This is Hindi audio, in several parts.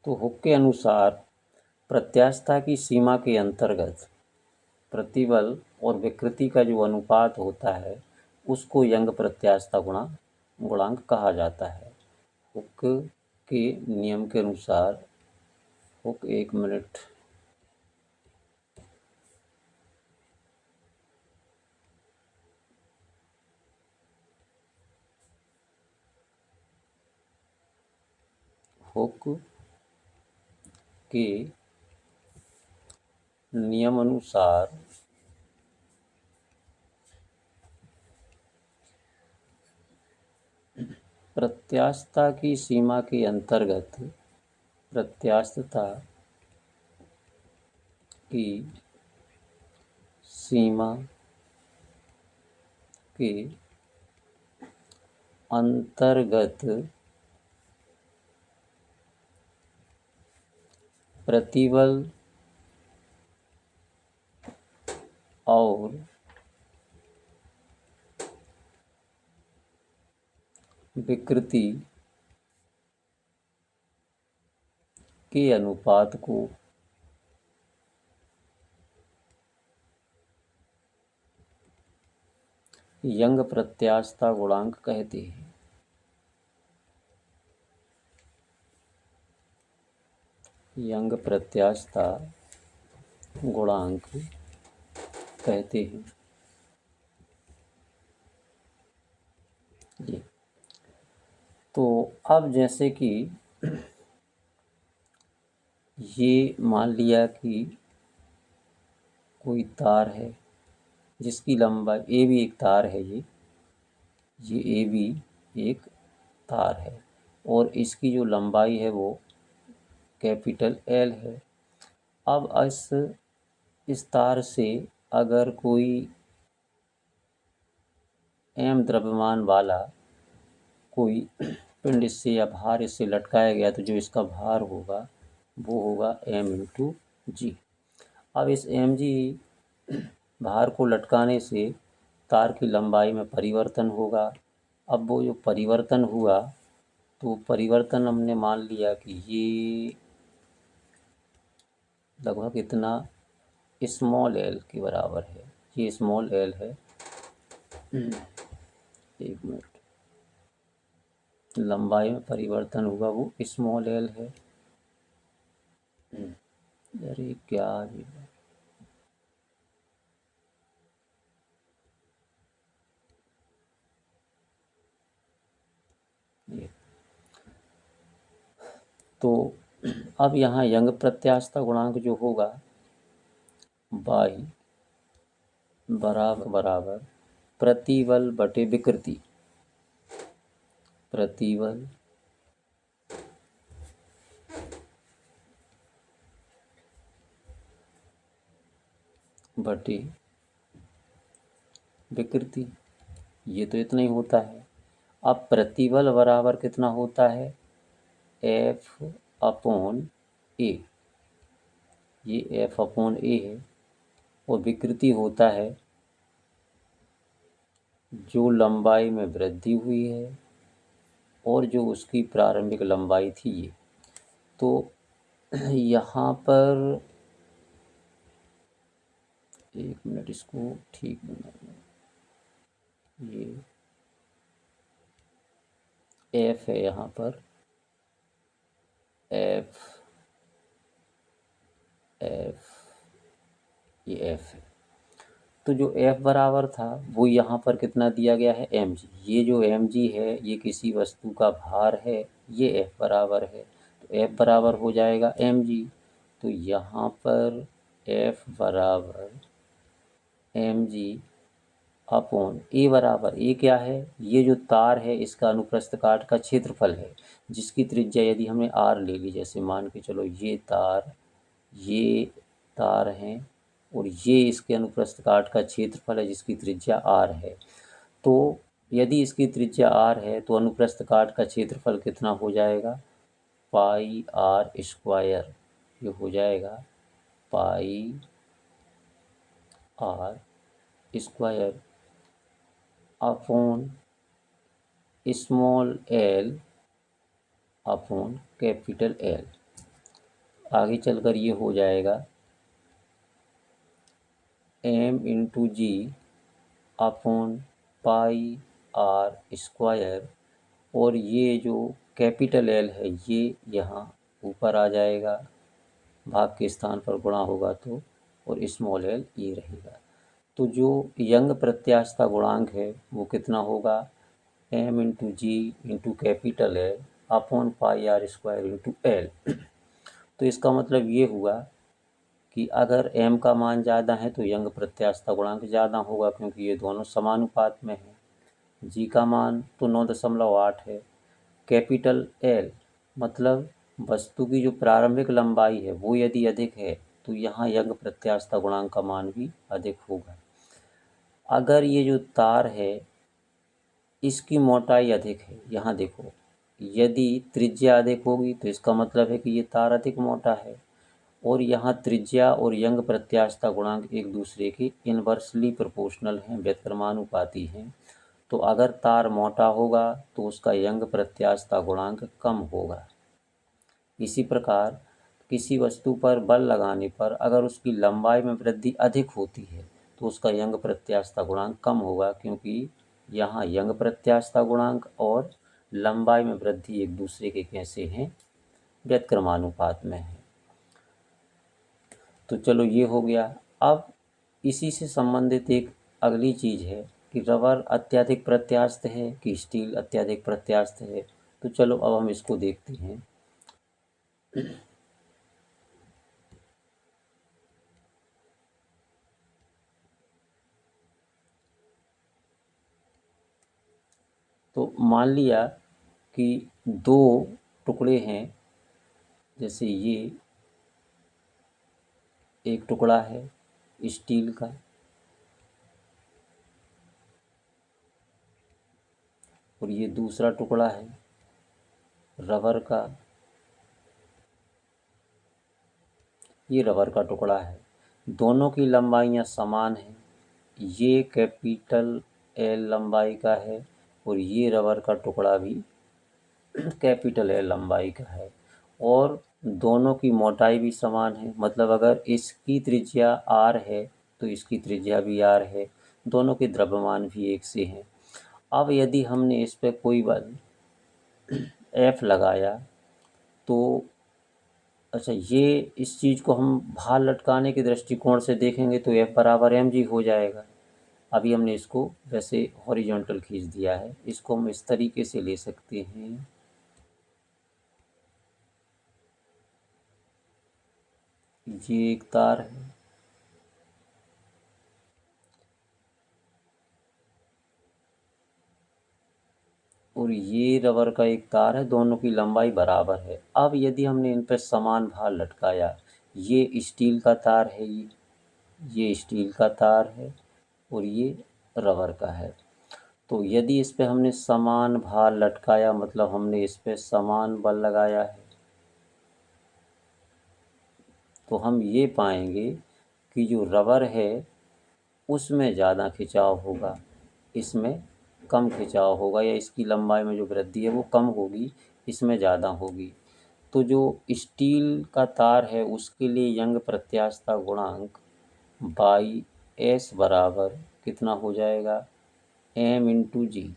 तो हुक के अनुसार प्रत्यास्थता की सीमा के अंतर्गत प्रतिबल और विकृति का जो अनुपात होता है उसको यंग प्रत्यास्थता गुणांक कहा जाता है। हुक के नियम के अनुसार हुक 1 मिनट। हुक के नियम अनुसार प्रत्यास्थता की सीमा के अंतर्गत प्रत्यास्थता की सीमा के अंतर्गत प्रतिबल और विकृति के अनुपात को यंग प्रत्यास्थता गुणांक कहते हैं। यंग प्रत्यास्थता गुणांक कहते हैं। जी, तो अब जैसे कि ये मान लिया कि कोई तार है जिसकी लंबाई ए भी एक तार है, ये ए भी एक तार है और इसकी जो लंबाई है वो कैपिटल एल है। अब इस तार से अगर कोई एम द्रव्यमान वाला कोई पिंड इससे या भार इससे लटकाया गया तो जो इसका भार होगा वो होगा एम इंटू जी। अब इस एम जी भार को लटकाने से तार की लंबाई में परिवर्तन होगा। अब वो जो परिवर्तन हुआ तो परिवर्तन हमने मान लिया कि ये लगभग इतना स्मॉल एल के बराबर है। ये स्मॉल एल है। 1 मिनट, लंबाई में परिवर्तन हुआ वो स्मॉल एल है। अरे क्या ये तो अब यहाँ यंग प्रत्यास्थता गुणांक जो होगा बाई बराबर प्रतिबल बटे विकृति। प्रतिबल बटे विकृति, ये तो इतना ही होता है। अब प्रतिबल बराबर कितना होता है, एफ अपॉन ए, ये एफ अपॉन ए है और विकृति होता है जो लंबाई में वृद्धि हुई है और जो उसकी प्रारंभिक लंबाई थी ये। तो यहाँ पर 1 मिनट इसको ठीक बनाना, ये एफ है यहाँ पर, एफ एफ ये एफ है। तो जो एफ बराबर था वो यहाँ पर कितना दिया गया है, एम जी। ये जो एम जी है ये किसी वस्तु का भार है, ये एफ बराबर है तो एफ बराबर हो जाएगा एम जी। तो यहाँ पर एफ बराबर एम जी अपॉन ए बराबर, ए क्या है, ये जो तार है इसका अनुप्रस्थ काट का क्षेत्रफल है जिसकी त्रिज्या यदि हमने आर ले ली, जैसे मान के चलो ये तार हैं और ये इसके अनुप्रस्थ काट का क्षेत्रफल है जिसकी त्रिज्या आर है। तो यदि इसकी त्रिज्या आर है तो अनुप्रस्थ काट का क्षेत्रफल कितना हो जाएगा, पाई आर स्क्वायर। ये हो जाएगा pi are square upon small L upon capital L. आगे चलकर ये हो जाएगा m/g upon pi are square, और ये जो कैपिटल एल है ये यहाँ ऊपर आ जाएगा, भाग के स्थान पर गुणा होगा तो, और स्मॉल एल ये रहेगा। तो जो यंग प्रत्यास्थता गुणांक है वो कितना होगा, m/g into capital L upon pi are square into L. तो इसका मतलब ये हुआ कि अगर m का मान ज़्यादा है तो यंग प्रत्यास्थता गुणांक ज़्यादा होगा, क्योंकि ये दोनों समानुपात में हैं। g का मान तो 9.8 है। कैपिटल एल मतलब वस्तु की जो प्रारंभिक लंबाई है वो यदि अधिक है तो यहाँ यंग प्रत्यास्थता गुणांक का मान भी अधिक होगा। अगर ये जो तार है इसकी मोटाई अधिक है, यहाँ देखो, यदि त्रिज्या अधिक होगी तो इसका मतलब है कि ये तार अधिक मोटा है, और यहाँ त्रिज्या और यंग प्रत्यास्थता गुणांक एक दूसरे के इन्वर्सली प्रोपोर्शनल हैं, व्यतिक्रमानुपाती हैं। तो अगर तार मोटा होगा तो उसका यंग प्रत्यास्थता गुणांक कम होगा। इसी प्रकार किसी वस्तु पर बल लगाने पर अगर उसकी लंबाई में वृद्धि अधिक होती है तो उसका यंग प्रत्यास्थता गुणांक कम होगा, क्योंकि यहाँ यंग प्रत्यास्थता गुणांक और लंबाई में वृद्धि एक दूसरे के कैसे हैं, व्यतिक्रमानुपात में है। तो चलो ये हो गया। अब इसी से संबंधित एक अगली चीज़ है कि रबर अत्यधिक प्रत्यास्थ है कि स्टील अत्यधिक प्रत्यास्थ है। तो चलो अब हम इसको देखते हैं। तो मान लिया कि दो टुकड़े हैं, जैसे ये एक टुकड़ा है स्टील का और ये दूसरा टुकड़ा है रबर का। ये रबर का टुकड़ा है, दोनों की लंबाइयाँ समान हैं। ये कैपिटल एल लंबाई का है और ये रबर का टुकड़ा भी कैपिटल एल लंबाई का है, और दोनों की मोटाई भी समान है। मतलब अगर इसकी त्रिज्या आर है तो इसकी त्रिज्या भी आर है, दोनों के द्रव्यमान भी एक से हैं। अब यदि हमने इस पर कोई बल एफ लगाया तो अच्छा, ये इस चीज़ को हम भार लटकाने के दृष्टिकोण से देखेंगे तो एफ बराबर एम जी हो जाएगा। अभी हमने इसको वैसे हॉरिजॉन्टल खींच दिया है, इसको हम इस तरीके से ले सकते हैं। ये एक तार है और ये रबर का एक तार है, दोनों की लंबाई बराबर है। अब यदि हमने इन पर समान भार लटकाया, ये स्टील का तार है, ये स्टील का तार है और ये रबर का है। तो यदि इस पे हमने समान भार लटकाया मतलब हमने इस पे समान बल लगाया है, तो हम ये पाएंगे कि जो रबर है उसमें ज़्यादा खिंचाव होगा, इसमें कम खिंचाव होगा, या इसकी लंबाई में जो वृद्धि है वो कम होगी, इसमें ज़्यादा होगी। तो जो स्टील का तार है उसके लिए यंग प्रत्यास्थता गुणांक बाई एस बराबर कितना हो जाएगा, m/g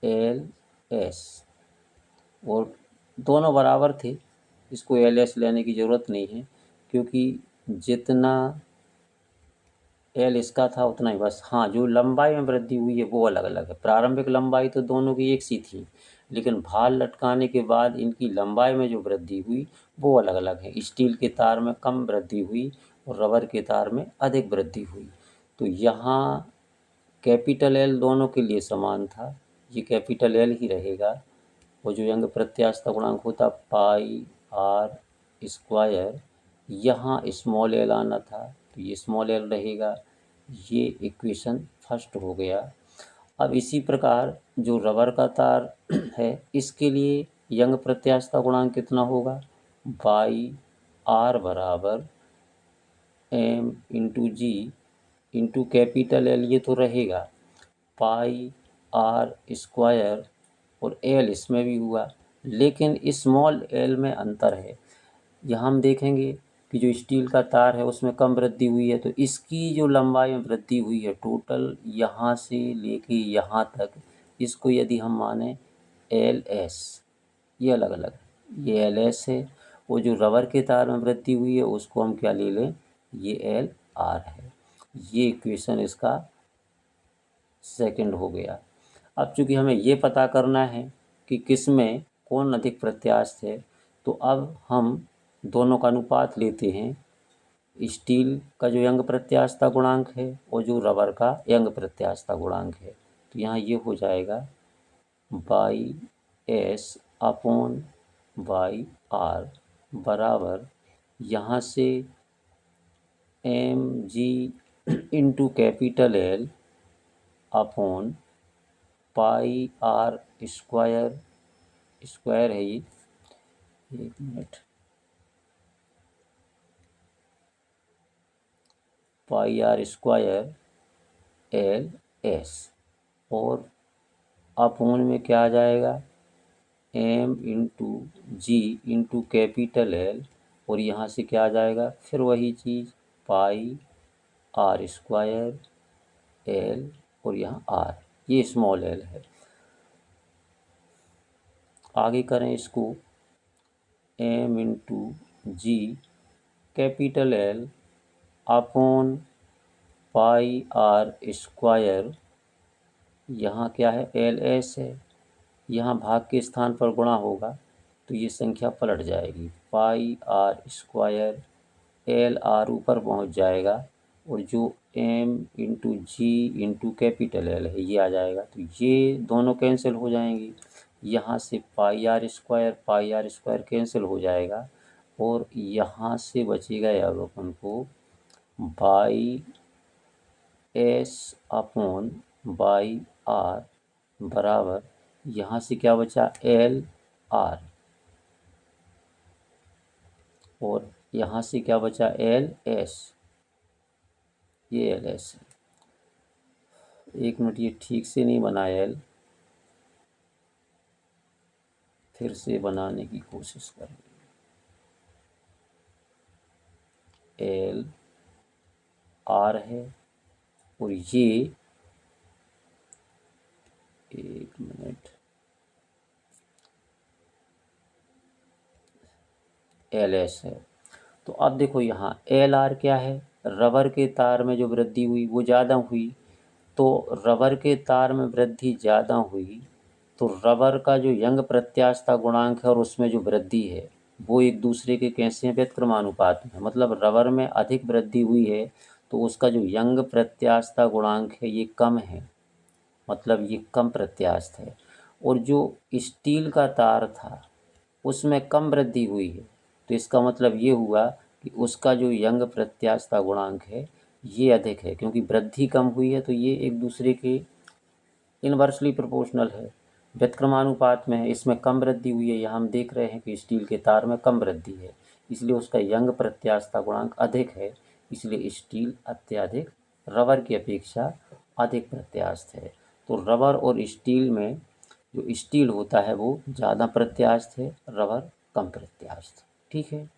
एल एस, और दोनों बराबर थे, इसको एल एस लेने की ज़रूरत नहीं है, क्योंकि जितना एल इसका था उतना ही बस। हाँ, जो लंबाई में वृद्धि हुई है वो अलग अलग है। प्रारंभिक लंबाई तो दोनों की एक सी थी, लेकिन भार लटकाने के बाद इनकी लंबाई में जो वृद्धि हुई वो अलग अलग है। स्टील के तार में कम वृद्धि हुई और रबर के तार में अधिक वृद्धि हुई। तो यहाँ कैपिटल एल दोनों के लिए समान था, ये कैपिटल एल ही रहेगा, और जो यंग प्रत्यास्थता गुणांक होता पाई आर स्क्वायर, यहाँ स्मॉल एल आना था तो ये स्मॉल एल रहेगा। ये इक्वेशन फर्स्ट हो गया। अब इसी प्रकार जो रबर का तार है इसके लिए यंग प्रत्यास्थता गुणांक कितना होगा, बाई आर बराबर m/g इंटू कैपिटल एल, ये तो रहेगा पाई आर स्क्वायर, और एल इसमें भी हुआ, लेकिन स्मॉल एल में अंतर है। यहाँ हम देखेंगे कि जो स्टील का तार है उसमें कम वृद्धि हुई है, तो इसकी जो लंबाई में वृद्धि हुई है टोटल यहाँ से लेके यहाँ तक, इसको यदि हम माने एल एस, ये अलग अलग है, ये एल एस है। वो जो रबर के तार में वृद्धि हुई है उसको हम क्या ले लें, ये एल आर है। ये इक्वेशन इसका सेकंड हो गया। अब चूंकि हमें ये पता करना है कि किस में कौन अधिक प्रत्यास्थ है, तो अब हम दोनों का अनुपात लेते हैं, स्टील का जो यंग प्रत्यास्थता गुणांक है और जो रबर का यंग प्रत्यास्थता गुणांक है। तो यहाँ ये हो जाएगा by S upon by R बराबर, यहाँ से M G into capital L upon pi are square, square है ये, एक मिनट, pi are square L S, और अपॉन में क्या आ जाएगा, M into G into capital L, और यहाँ से क्या आ जाएगा, फिर वही चीज़ पाई आर स्क्वायर एल, और यहाँ आर, ये स्मॉल एल है। आगे करें इसको, M into G capital L upon pi are square, यहाँ क्या है, एल एस है, यहाँ भाग के स्थान पर गुणा होगा तो ये संख्या पलट जाएगी, पाई आर स्क्वायर एल आर ऊपर पहुँच जाएगा, और जो M into G into capital L है ये आ जाएगा, तो ये दोनों कैंसिल हो जाएंगी। यहाँ से पाई आर स्क्वायर कैंसिल हो जाएगा, और यहाँ से बचेगा अब अपन को by S upon by R बराबर, यहाँ से क्या बचा, एल आर, और यहाँ से क्या बचा, एल एस, ये एल एस है। एक मिनट, ये ठीक से नहीं बना एल, फिर से बनाने की कोशिश करें। एल आर है, और ये, एक मिनट, एल एस है। तो अब देखो यहाँ एल आर क्या है, रबर के तार में जो वृद्धि हुई वो ज़्यादा हुई, तो रबर के तार में वृद्धि ज़्यादा हुई तो रबर का जो यंग प्रत्यास्थता गुणांक है और उसमें जो वृद्धि है वो एक दूसरे के कैसे हैं, व्यतिक्रमानुपात में, मतलब रबर में अधिक वृद्धि हुई है तो उसका जो यंग प्रत्यास्थता गुणांक है ये कम है, मतलब ये कम प्रत्यास्थ है। और जो स्टील का तार था उसमें कम वृद्धि हुई है, तो इसका मतलब ये हुआ कि उसका जो यंग प्रत्यास्थता गुणांक है ये अधिक है, क्योंकि वृद्धि कम हुई है तो ये एक दूसरे के इनवर्सली प्रोपोर्शनल है, व्यतिक्रमानुपात में है। इसमें कम वृद्धि हुई है, यहाँ हम देख रहे हैं कि स्टील के तार में कम वृद्धि है, इसलिए उसका यंग प्रत्यास्थता गुणांक अधिक है, इसलिए स्टील अत्यधिक रबर की अपेक्षा अधिक प्रत्यास्थ है। तो रबर और स्टील में जो स्टील होता है वो ज़्यादा प्रत्यास्थ है, रबर कम प्रत्यास्थ। ठीक है।